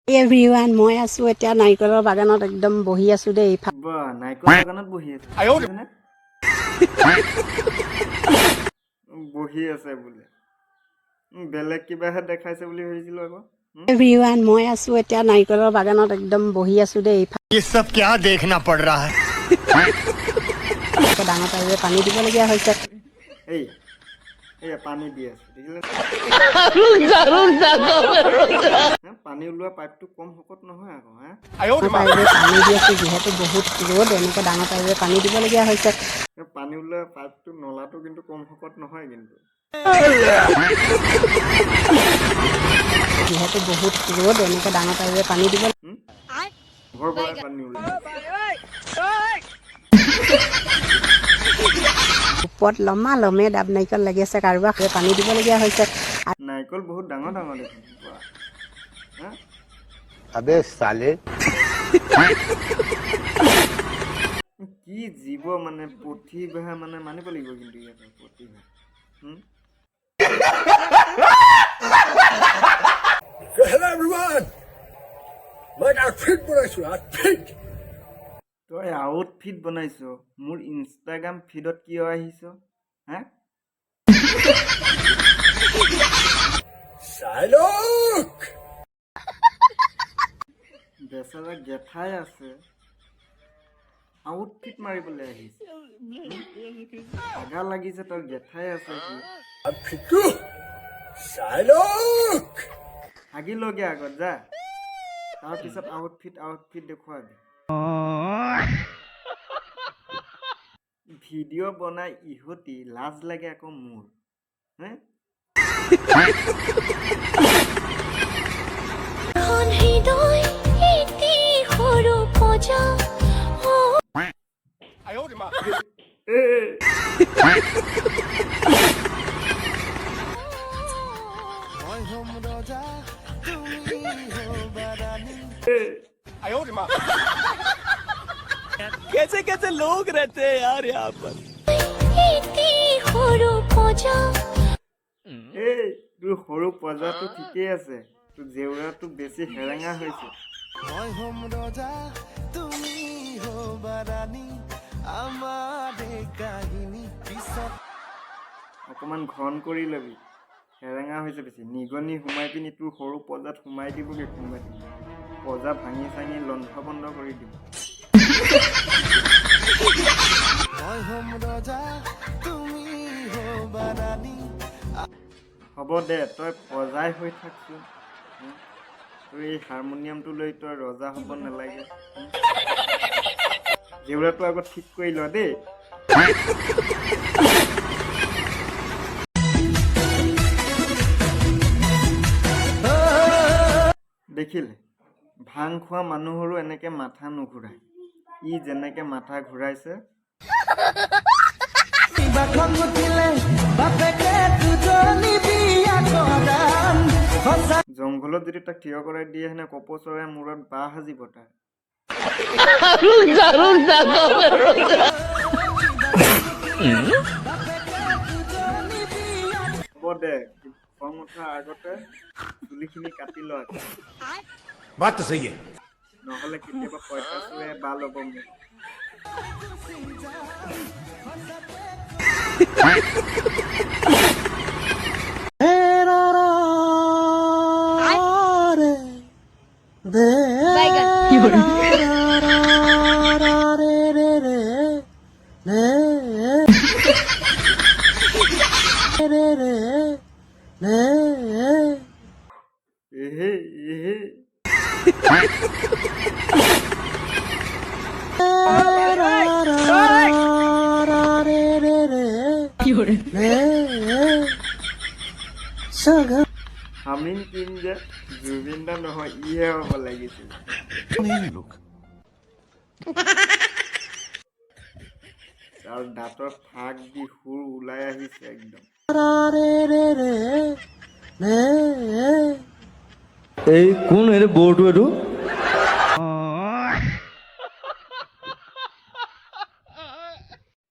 Everyone মই আছো এতিয়া নাৰিকলৰ বাগানত একদম বহি আছো দেই বাহ নাৰিকল বাগানত বহি আছে নে? বহি আছে বোলে বেলেগ কিবাহে দেখাইছে বুলি ভাবিছিলো আকৌ এভৰিৱান মই আছো এতিয়া নাৰিকলৰ বাগানত একদম বহি আছো দেই ये सब क्या देखना पड़ रहा है ডাঙৰ পাইপে পানী দিবলগীয়া হৈছে এই এই পানী দি আছে দেখিলে পানী ওলোৱা পাইপটো কম শকত নহয় আকৌ হা পাইপে পানী দি আছো যিহেতু বহুত ৰ'দ এনেকৈ ডাঙৰ পাইপে পানী দিবলগীয়া হৈছে পানী ওলোৱা পাইপটো নলাটো কিন্তু কম শকত নহয় কিন্তু যিহেতু বহুত ৰ'দ এনেকৈ ডাঙৰ পাইপে পানী দিব ঘৰ পৰাই পানী ওলাই ওপৰত লমা লমে ডাব নাৰিকল লাগি আছে কাৰোবাক পানী দিবলগীয়া হৈছে নাৰিকল বহুত ডাঙৰ ডাঙৰ দেখোন বাহ। হা अबे साले কি জীৱ মানে প্ৰতিভা মানে মানিব লাগিব কিন্তু ইয়াতে প্ৰতিভা Hello everyone! Like outfit বনাইছো outfit! তই আউটফিট বনাইছ মোৰ ইনষ্টাগ্ৰাম ফিডত কিয় আহিছ হা Silok! বেচাৰা গেঠাই আছে আউটফিট মাৰিবলৈ আহিছে আগা লাগিছে তোৰ গেঠাই আছে কি Outfitটো Silok! হাগি লগে আগত যা তাৰপিছত আউটফিট দেখুৱাবি ভিডিঅ' বনাই ইহঁতি লাজ লাগে আকৌ মোৰ হে कैसे कैसे लोग रहते हैं यार यहाँ पर এই তোৰ সৰু পজাটো ঠিকেই আছে তোৰ জেউৰাটো বেছি হেৰেঙা হৈছে অকমান ঘন কৰি লবি হেৰেঙা হৈছে বেছি নিগনি সোমাই পিনি তোৰ সৰু পজাত সোমাই দিবগে কোনোবাই পজা ভাঙি চাঙি লণ্ঠ বন্ধ কৰি দিব হ'ব দে তই পজাই হৈ থাকচোন তোৰ এই হাৰমনিয়ামটো লৈ তই ৰজা হ'ব নালাগে জেউৰাটো আগত ঠিক কৰি ল দেই দেখিলে ভাং খোৱা মানুহৰো এনেকে মাথা নুঘূৰাই ই যেনেকে মাথা ঘূৰাইছে জংঘলত যদি তাক থিয় কৰাই দিয়ে হেনে কপৌ চৰাই মূৰত বাঁহ সাজিব তাৰ হ'ব দে খং উঠাৰ আগতে চুলিখিনি কাটি ল बात तो सही है নহ'লে কেতিয়াবা পঁইতাচোৰে বা ল'ব মোক এহে এহে হামিং কিং যে জুবিন দা নহয় ইহে হ'ব লাগিছিল তাৰ দাঁতৰ ফাক দি সুৰ ওলাই আহিছে একদম এই কোন এনে বৰ্ডটো এইটো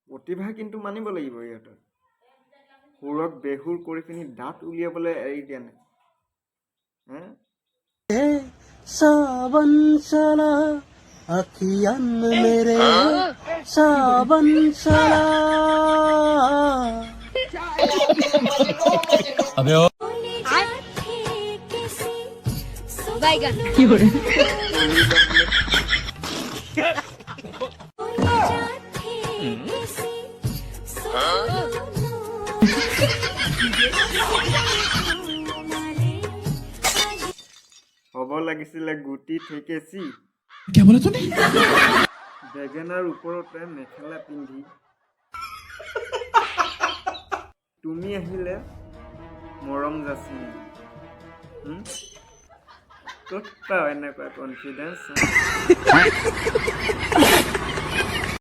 প্ৰতিভা কিন্তু মানিব লাগিব ইহঁতৰ সুৰক বেহুৰ কৰি পিনি দাঁত উলিয়াবলৈ এৰি দিয়া নাই सावन चला अखियन मेरे सावन चला হ'ব লাগিছিলে গুটি ঠেকেচি বেগেনাৰ ওপৰতে মেখেলা পিন্ধি তুমি আহিলে মৰম যাচি ক'ত পাওঁ এনেকুৱা কনফিডেঞ্চ